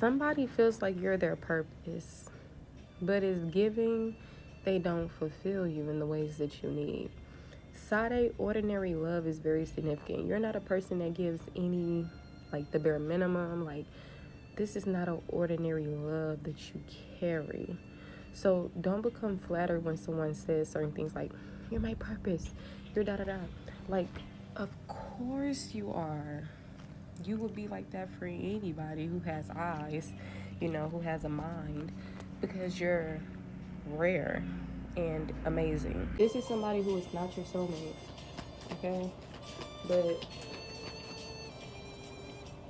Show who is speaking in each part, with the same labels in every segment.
Speaker 1: Somebody feels like you're their purpose, but is giving, they don't fulfill you in the ways that you need. Sade, ordinary love is very significant. You're not a person that gives any, like, the bare minimum. Like, this is not an ordinary love that you carry. So don't become flattered when someone says certain things like, you're my purpose, you're da da da. Like, of course you are. You would be like that for anybody who has eyes, who has a mind, because you're rare and amazing. This is somebody who is not your soulmate, okay? But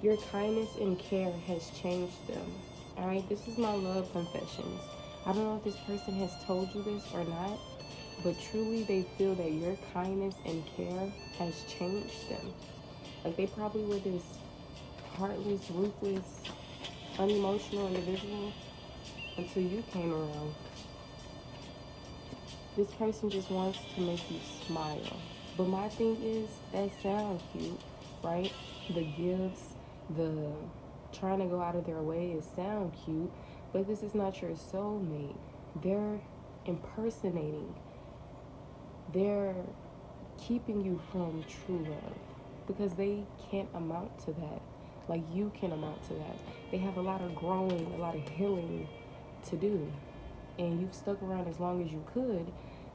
Speaker 1: your kindness and care has changed them, all right? This is my love confessions. I don't know if this person has told you this or not, but truly they feel that your kindness and care has changed them. Like, they probably were this heartless, ruthless, unemotional individual until you came around. This person just wants to make you smile. But my thing is, that sounds cute, right? The gifts, the trying to go out of their way is sound cute, but this is not your soulmate. They're impersonating. They're keeping you from true love because they can't amount to that. Like, you can amount to that. They have a lot of growing, a lot of healing to do. And you've stuck around as long as you could.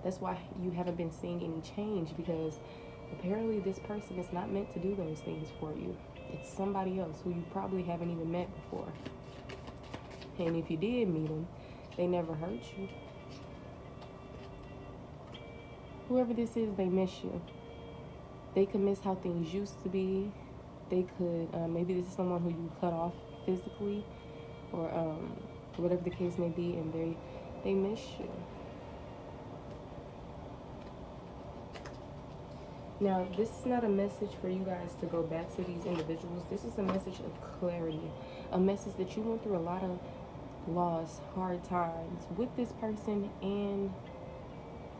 Speaker 1: That's why you haven't been seeing any change, because apparently this person is not meant to do those things for you. It's somebody else who you probably haven't even met before. And if you did meet them, they never hurt you. Whoever this is, they miss you. They could miss how things used to be. They could, maybe this is someone who you cut off physically, or whatever the case may be, and they miss you. Now, this is not a message for you guys to go back to these individuals. This is a message of clarity, a message that you went through a lot of loss, hard times with this person and,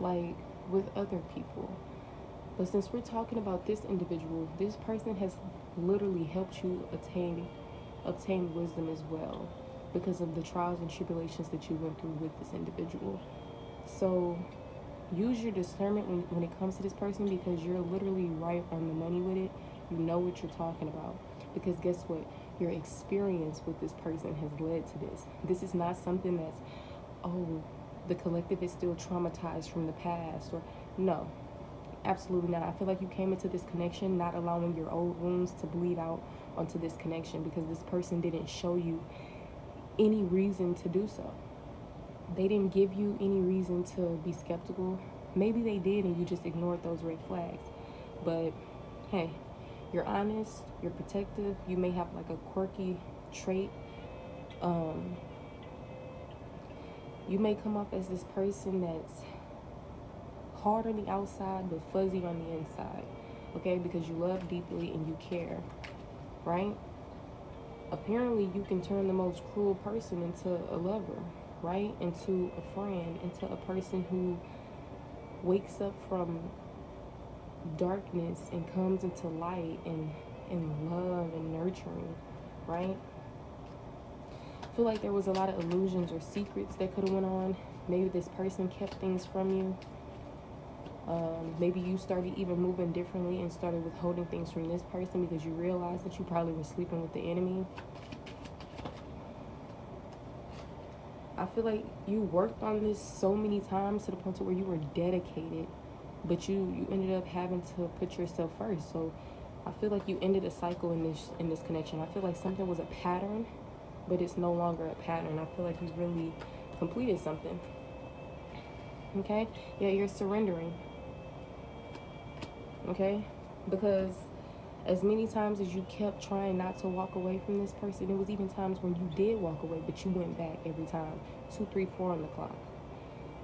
Speaker 1: like, with other people. But since we're talking about this individual, this person has literally helped you obtain wisdom as well, because of the trials and tribulations that you went through with this individual. So use your discernment when it comes to this person, because you're literally right on the money with it. You know what you're talking about, because guess what? Your experience with this person has led to this. This is not something that's, oh, the collective is still traumatized from the past, or no, absolutely not. I feel like you came into this connection not allowing your old wounds to bleed out onto this connection, because this person didn't show you any reason to do so. They didn't give you any reason to be skeptical. Maybe they did and you just ignored those red flags. But hey, you're honest, you're protective, you may have like a quirky trait. You may come off as this person that's hard on the outside but fuzzy on the inside, okay? Because you love deeply and you care, right? Apparently you can turn the most cruel person into a lover, right? Into a friend, into a person who wakes up from darkness and comes into light and love and nurturing, right? I feel like there was a lot of illusions or secrets that could have went on. Maybe this person kept things from you. Maybe you started even moving differently and started withholding things from this person because you realized that you probably were sleeping with the enemy. I feel like you worked on this so many times to the point to where you were dedicated, but you ended up having to put yourself first. So I feel like you ended a cycle in this connection. I feel like something was a pattern, but it's no longer a pattern. I feel like you really completed something. Okay? Yeah, you're surrendering. Okay? Because as many times as you kept trying not to walk away from this person, there was even times when you did walk away, but you went back every time. 2, 3, 4 on the clock.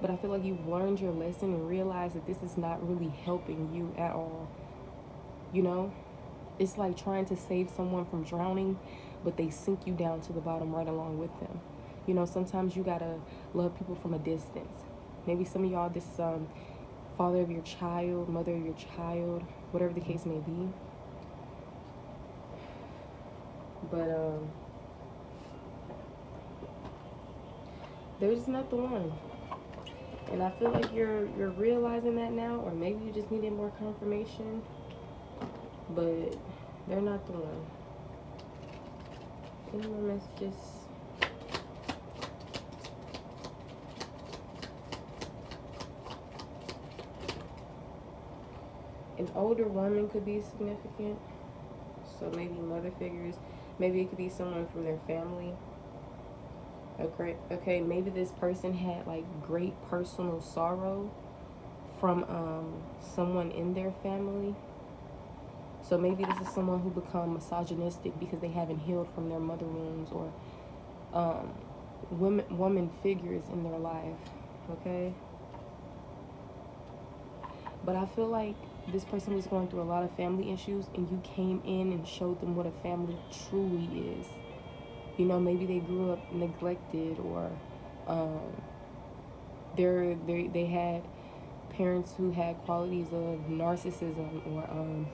Speaker 1: But I feel like you've learned your lesson and realized that this is not really helping you at all. You know? It's like trying to save someone from drowning, but they sink you down to the bottom right along with them. You know, sometimes you gotta love people from a distance. Maybe some of y'all, this is father of your child, mother of your child, whatever the case may be. But There's not the one. And I feel like you're realizing that now, or maybe you just needed more confirmation. But they're not the one. Any more messages? An older woman could be significant. So maybe mother figures. Maybe it could be someone from their family. Okay, maybe this person had like great personal sorrow from someone in their family. So maybe this is someone who become misogynistic because they haven't healed from their mother wounds, or woman figures in their life. Okay, but I feel like this person was going through a lot of family issues, and you came in and showed them what a family truly is. You know, maybe they grew up neglected, or they had parents who had qualities of narcissism, or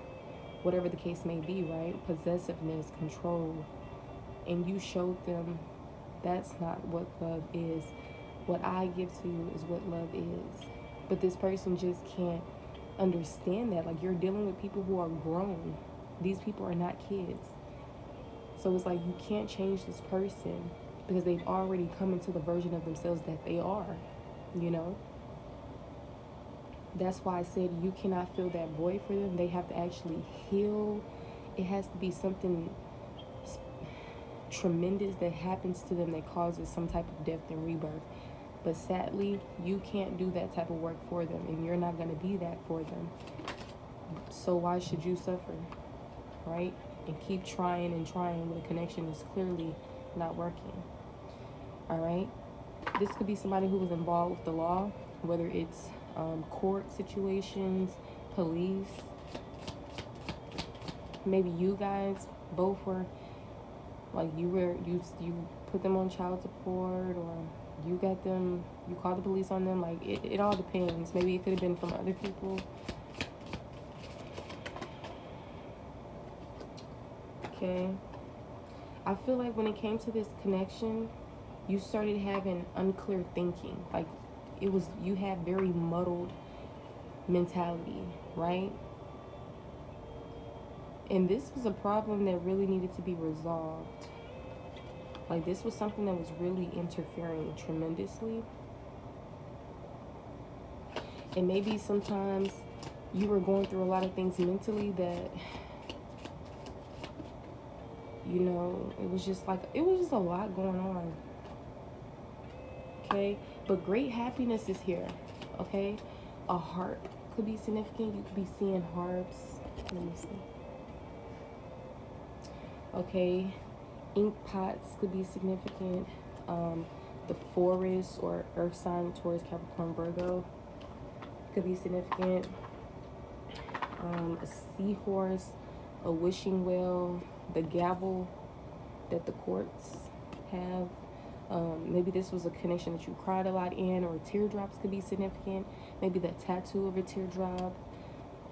Speaker 1: whatever the case may be, right? Possessiveness, control. And you showed them that's not what love is. What I give to you is what love is. But this person just can't understand that. Like, you're dealing with people who are grown. These people are not kids. So it's like you can't change this person because they've already come into the version of themselves that they are, you know? That's why I said you cannot feel that void for them. They have to actually heal. It has to be something tremendous that happens to them that causes some type of death and rebirth. But sadly, you can't do that type of work for them, and you're not going to be that for them. So why should you suffer, right? And keep trying and trying when the connection is clearly not working. All right? This could be somebody who was involved with the law, whether it's court situations, police. Maybe you guys both were, like, you put them on child support, or you called the police on them. Like, it all depends. Maybe it could have been from other people. Okay. I feel like when it came to this connection, you started having unclear thinking. Like, you had very muddled mentality, right? And this was a problem that really needed to be resolved. Like, this was something that was really interfering tremendously. And maybe sometimes you were going through a lot of things mentally that, you know, it was just a lot going on. Okay, but great happiness is here. Okay, a harp could be significant. You could be seeing harps. Let me see. Okay, ink pots could be significant. The forest or earth sign, Taurus, Capricorn, Virgo, could be significant. A seahorse, a wishing well, the gavel that the courts have. Maybe this was a connection that you cried a lot in, or teardrops could be significant. Maybe the tattoo of a teardrop.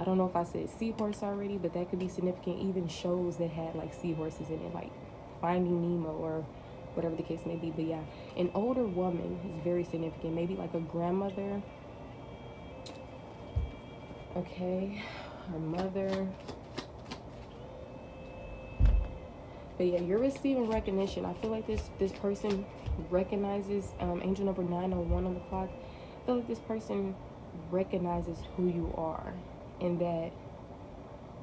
Speaker 1: I don't know if I said seahorse already, but that could be significant. Even shows that had like seahorses in it, like Finding Nemo or whatever the case may be. But yeah, an older woman is very significant. Maybe like a grandmother. Okay, her mother. But yeah, you're receiving recognition. I feel like this person recognizes, angel number 901 on the clock. I feel like this person recognizes who you are, and that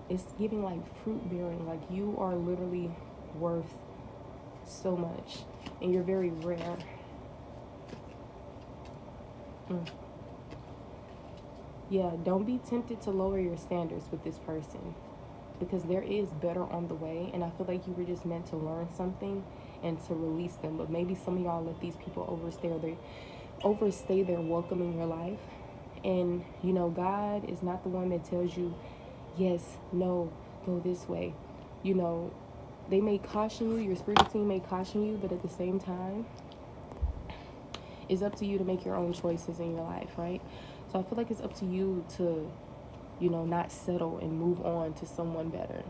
Speaker 1: it's giving like fruit bearing. Like, you are literally worth so much, and you're very rare. Yeah, don't be tempted to lower your standards with this person, because there is better on the way. And I feel like you were just meant to learn something and to release them. But maybe some of y'all let these people overstay their welcome in your life. And, you know, God is not the one that tells you, yes, no, go this way. You know, they may caution you, your spiritual team may caution you, but at the same time, it's up to you to make your own choices in your life, right? So I feel like it's up to you to, you know, not settle and move on to someone better.